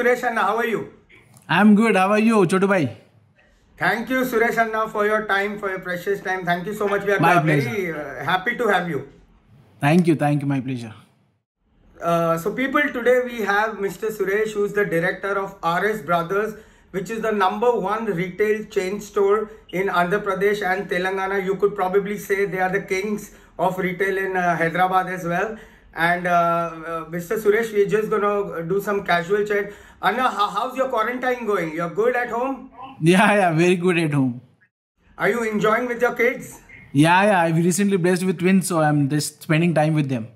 Suresh Anna. How are you? I'm good. How are you, Chotu bhai? Thank you, Suresh Anna, for your time, for your precious time. Thank you so much. We are My very pleasure. happy to have you. Thank you. My pleasure. So people, today we have Mr. Suresh, who is the director of RS Brothers, which is the #1 retail chain store in Andhra Pradesh and Telangana. You could probably say they are the kings of retail in Hyderabad as well. And Mr. Suresh, we're just gonna do some casual chat. Anna, how's your quarantine going? You're good at home? Yeah, very good at home. Are you enjoying with your kids? Yeah. I've recently blessed with twins, so I'm just spending time with them.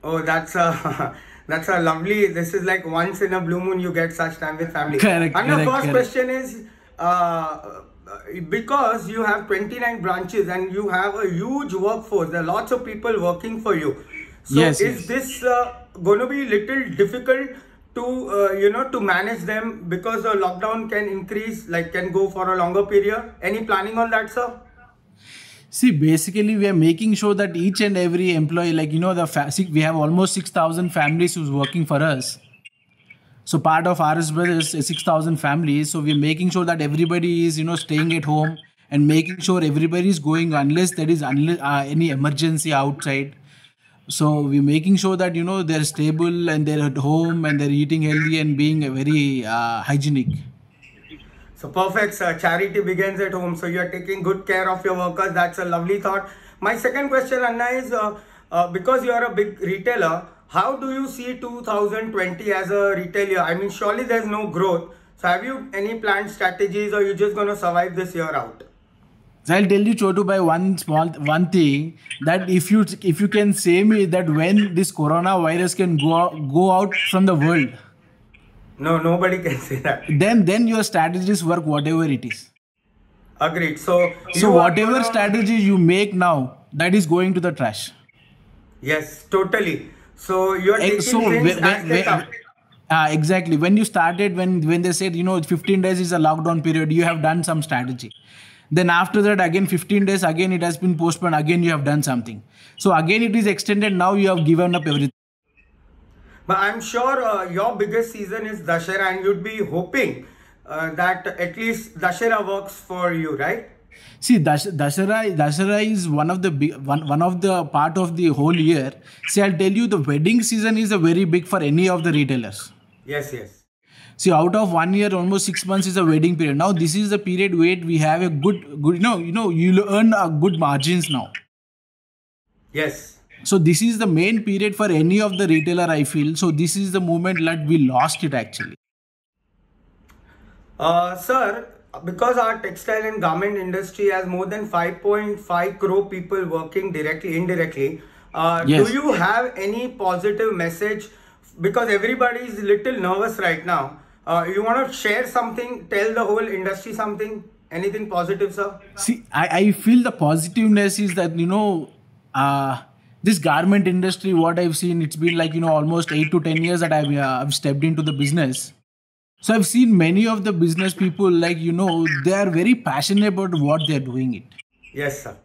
Oh, that's a that's a lovely. This is like once in a blue moon you get such time with family. Correct. And the first question is, because you have 29 branches and you have a huge workforce, there are lots of people working for you. So Yes. is this going to be little difficult to to manage them, because the lockdown can increase, like can go for a longer period? Any planning on that, sir? See, basically, we are making sure that each and every employee, like we have almost 6,000 families who's working for us. So part of RS Brothers is 6,000 families. So we're making sure that everybody is staying at home and making sure everybody is going unless there is any emergency outside. So we're making sure that they're stable and they're at home and they're eating healthy and being very hygienic. So perfect, sir. Charity begins at home. So you are taking good care of your workers. That's a lovely thought. My second question, Anna, is because you are a big retailer, how do you see 2020 as a retailer? I mean, surely there's no growth. So have you any planned strategies, or you just going to survive this year out? So I'll tell you, Chotu, by one thing, that if you can say me that when this coronavirus can go out from the world. No, nobody can say that. Then your strategies work, whatever it is. Agreed. So whatever strategy you make now, that is going to the trash. Yes, totally. So you are taking things as they come. Exactly. When you started, when they said 15 days is a lockdown period, you have done some strategy. Then after that, again 15 days, again it has been postponed. Again you have done something. So again it is extended. Now you have given up everything. But I'm sure your biggest season is Dussehra, and you'd be hoping that at least Dussehra works for you, right? See, Dussehra is one of the part of the whole year. See, I'll tell you, the wedding season is a very big for any of the retailers. Yes. See, out of 1 year, almost 6 months is a wedding period. Now, this is the period where we have a good you'll earn a good margins now. Yes. So this is the main period for any of the retailer, I feel. So this is the moment that we lost it actually. Sir, because our textile and garment industry has more than 5.5 crore people working directly, indirectly, Yes. do you have any positive message? Because everybody is a little nervous right now. You want to share something, tell the whole industry something, anything positive, sir? See, I feel the positiveness is that, this garment industry, what I've seen, it's been like, almost 8 to 10 years that I've stepped into the business. So I've seen many of the business people, like, they are very passionate about what they're doing it. Yes, sir.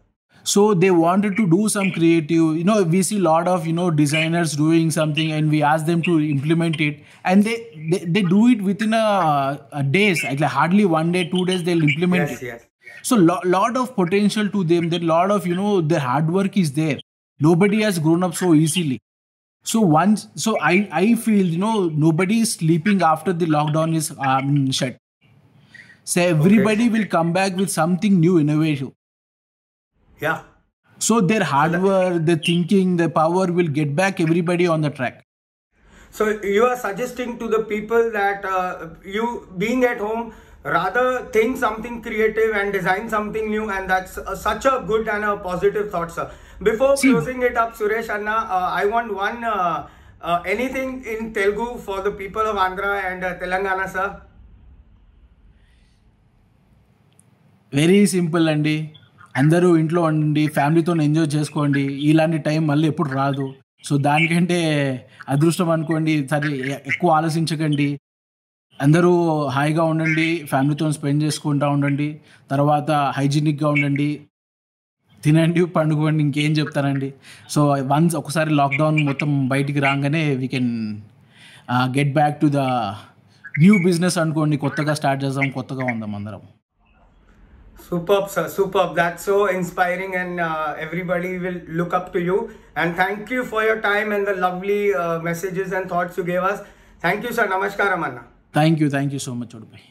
So they wanted to do some creative, we see a lot of, designers doing something and we ask them to implement it, and they do it within a days, like hardly 1 day, 2 days, they'll implement it. Yes. So lot of potential to them. There lot of, their hard work is there. Nobody has grown up so easily. So I feel, nobody is sleeping after the lockdown is shut. So everybody will come back with something new, innovative. Yeah. So their hard work, their thinking, their power will get back everybody on the track. So you are suggesting to the people that you being at home, rather think something creative and design something new, and that's such a good and a positive thought, sir. Before closing it up, Suresh Anna, I want one anything in Telugu for the people of Andhra and Telangana, sir. Very simple అండి. అందరూ ఇంట్లో ఉండి ఫ్యామిలీతో enjoy చేసుకోండి. ఇలాంటి time మళ్ళీ ఎప్పుడు రాదు. సో దానికంటే అదృష్టం అనుకోండి. సరే, ఎక్కువ ఆలోచించకండి. అందరూ హాయిగా ఉండండి, ఫ్యామిలీతో స్పెండ్ చేసుకుంటూ ఉండండి. తర్వాత హైజీనిక్గా ఉండండి, తినండి, పండుకోండి. ఇంకేం చెప్తానండి. సో వన్స్ ఒకసారి లాక్డౌన్ మొత్తం బయటికి రాగానే we can get back to the new business అనుకోండి, కొత్తగా స్టార్ట్ చేద్దాం, కొత్తగా ఉందాం అందరం. Superb, sir. Superb. That's so inspiring, and everybody will look up to you. And thank you for your time and the lovely messages and thoughts you gave us. Thank you, sir. Namaskaram, Anna. Thank you so much ఉడుపై.